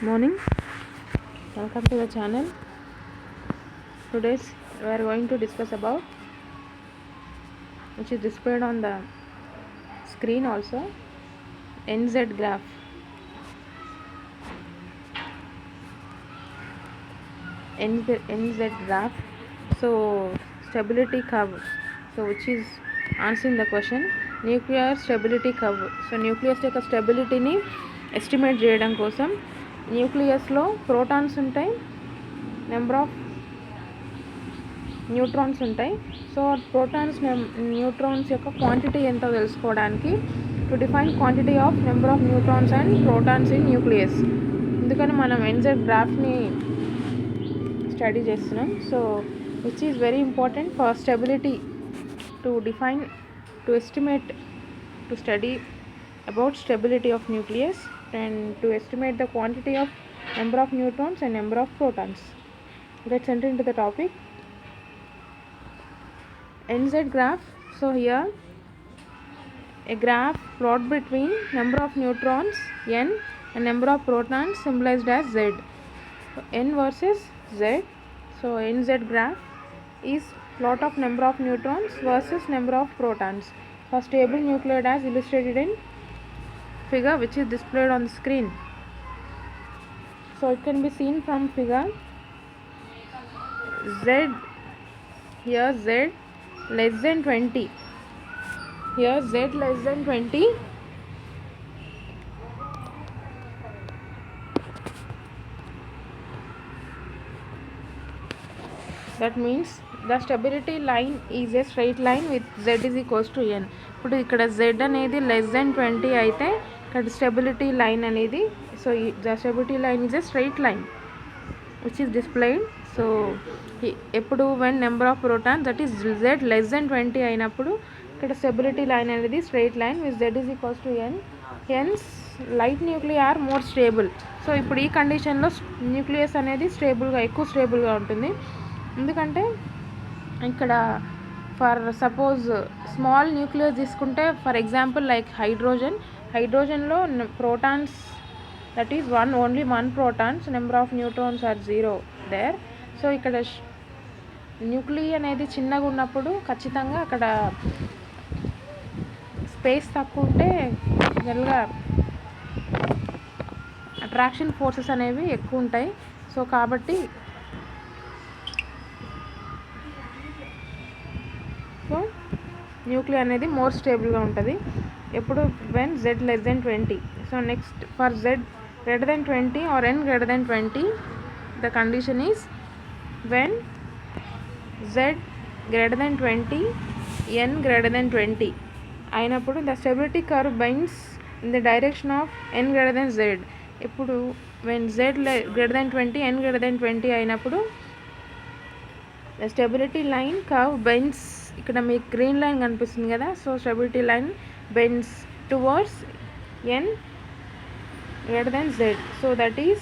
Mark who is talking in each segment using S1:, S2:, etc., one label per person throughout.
S1: Morning, welcome to the channel. Today we are going to discuss about, which is displayed on the screen also, NZ graph. NZ graph. So stability curve. So which is answering the question, nuclear stability curve. So nucleus యొక్క స్టెబిలిటీని estimate చేయడం కోసం న్యూక్లియస్లో protons ఉంటాయి, number of neutrons ఉంటాయి. So protons neutrons యొక్క quantity ఎంతో తెలుసుకోవడానికి to define quantity of number of neutrons and protons in nucleus. అందుకని మనం ఎన్జెడ్ గ్రాఫ్ని స్టడీ చేస్తున్నాం. So which is very important for stability to define, to estimate, to study about stability of nucleus and to estimate the quantity of number of neutrons and number of protons. Let's enter into the topic. NZ graph. So here a graph plot between number of neutrons n and number of protons symbolized as z. So n versus z. So NZ graph is plot of number of neutrons versus number of protons for stable nuclide as illustrated in figure, which is displayed on the screen. So it can be seen from figure. Z, here Z less than 20, here Z less than 20, that means the stability line is a straight line with Z is equals to n. ఇప్పుడు ఇక్కడ Z అనేది less than 20 అయితే ఇక్కడ stability line అనేది, so the stability line is a straight line which is displayed. So ఎప్పుడు when number of protons that is Z less than 20 అయినప్పుడు ఇక్కడ stability line అనేది straight line with Z is equals to n. Hence light nuclear are more stable. So ఇప్పుడు ఈ కండిషన్లో nucleus అనేది స్టేబుల్గా, ఎక్కువ స్టేబుల్గా ఉంటుంది. ఎందుకంటే ఇక్కడ ఫర్ సపోజ్ స్మాల్ న్యూక్లియస్ తీసుకుంటే, ఫర్ ఎగ్జాంపుల్ లైక్ హైడ్రోజన్లో protons that is only one protons, number of neutrons are 0 there. So ఇక్కడ న్యూక్లియస్ అనేది చిన్నగా ఉన్నప్పుడు ఖచ్చితంగా అక్కడ స్పేస్ తక్కువ ఉంటే జనరల్గా అట్రాక్షన్ ఫోర్సెస్ అనేవి ఎక్కువ ఉంటాయి. సో కాబట్టి సో న్యూక్లియర్ అనేది మోర్ స్టేబుల్గా ఉంటుంది ఎప్పుడు when Z less than 20. So next for Z greater than 20 or n greater than 20 the condition is when Z greater than 20 n greater than 20 అయినప్పుడు the stability curve binds in the direction of n greater than Z. ఇప్పుడు when Z greater than 20 n greater than 20 అయినప్పుడు the stability line curve bends, ఇక్కడ మీకు green line కనిపిస్తుంది కదా, so stability line bends towards n greater than Z. So that is,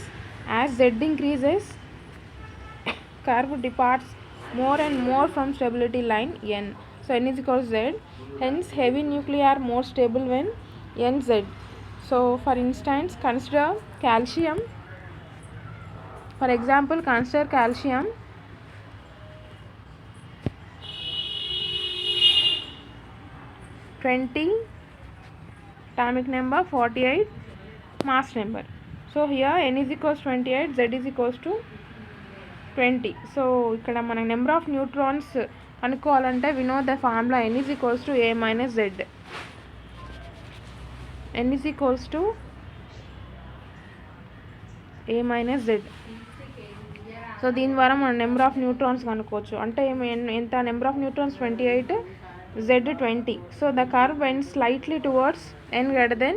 S1: as Z increases, curve departs more and more from stability line n. So n is equal to Z. Hence heavy nuclei are more stable when nz. So for instance, consider calcium. For example, consider calcium. Atomic number 48, mass number. So here n is equals 28, Z is equals to 20. So ఇక్కడ మన number of neutrons అనుకోవాలంటే we know the formula n is equals to a minus z. n is equals to a minus z. So దీని ద్వారా మనం number of neutrons కనుక్కోవచ్చు. అంటే ఎంత number of neutrons 28, Z 20. So the curve bends slightly towards n greater than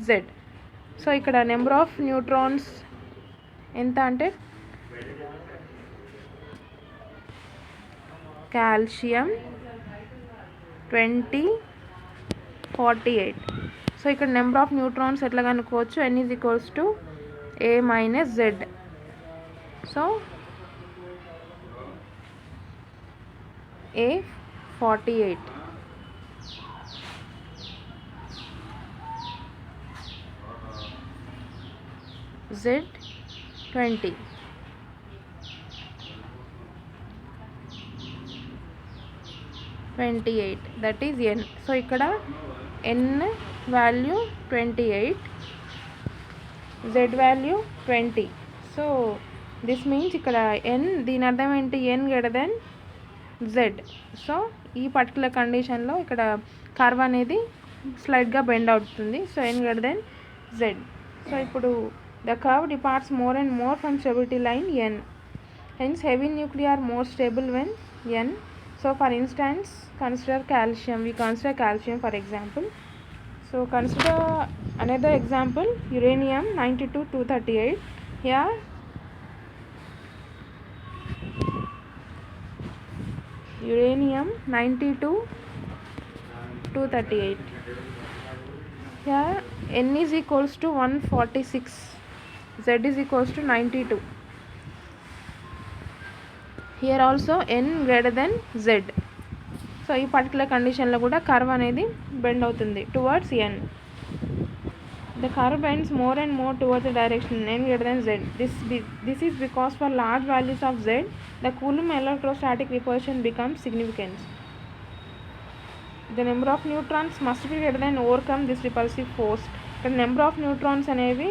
S1: Z. So ఇక్కడ number of neutrons ఎంత అంటే calcium 20, 48. So ఇక్కడ నెంబర్ ఆఫ్ న్యూట్రాన్స్ ఎట్లా కనుక్కోవచ్చు, n is equals to a minus z. So a 48. Z20. that is n. So ఇక్కడ n value 28, z value 20. So this means ఇక్కడ n, దీని అర్థం ఏంటి, n greater than z. So ఈ particular కండిషన్లో ఇక్కడ కర్వ్ అనేది స్లైడ్గా బెండ్ అవుతుంది. So n greater than z. So ఇప్పుడు the curve departs more and more from stability line n. Hence heavy nuclei are more stable when n. So for instance, consider calcium. We consider calcium for example. So consider another example, uranium 92-238. Here uranium 92-238. Here n is equals to 146, z is equals to 92. Here also n greater than z. So ఈ particular కండిషన్లో కూడా curve అనేది bend అవుతుంది towards n. The curve bends more and more towards the direction n greater than z. This is because for large values of z, the Coulomb electrostatic repulsion becomes significant. The number of neutrons must be greater than overcome this repulsive force. ఇక్కడ number of neutrons అనేవి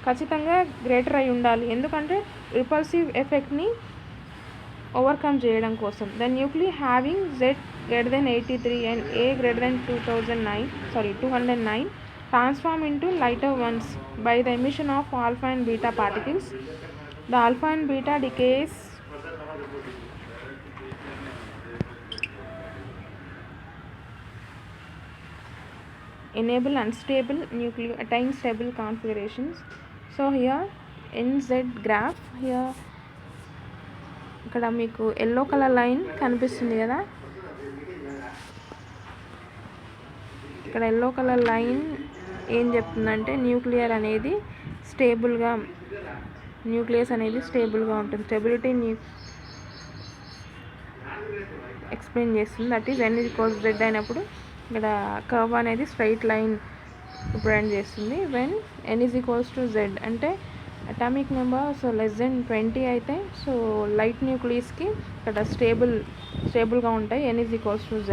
S1: ఖచ్చితంగా greater అయి ఉండాలి, ఎందుకంటే repulsive ఎఫెక్ట్ని overcome చేయడం కోసం. The nuclei having z greater than 83 and a greater than 209 transform into lighter ones by the emission of alpha and beta particles. The alpha and beta decays enable unstable nuclei attain stable configurations. So here nz graph, here ఇక్కడ మీకు yellow colour line కనిపిస్తుంది కదా, ఇక్కడ yellow colour line ఏం చెప్తుందంటే nucleus అనేది స్టేబుల్గా ఉంటుంది, స్టెబిలిటీని ఎక్స్ప్లెయిన్ చేస్తుంది. That is n equals z అయినప్పుడు ఇక్కడ కర్వ్ అనేది స్ట్రైట్ లైన్ రిప్రజెంట్ చేస్తుంది. When n is equals to z అంటే atomic number so less than 20 అయితే సో లైట్ న్యూక్లియస్కి ఇక్కడ స్టేబుల్గా ఉంటాయి, n is equals to z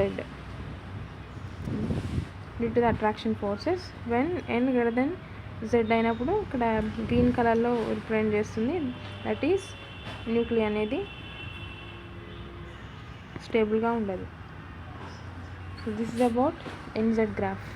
S1: due to the attraction forces. When n greater than z అయినప్పుడు ఇక్కడ green కలర్లో represent చేస్తుంది, దట్ ఈస్ న్యూక్లియస్ అనేది స్టేబుల్గా ఉండదు. So this is about nz graph.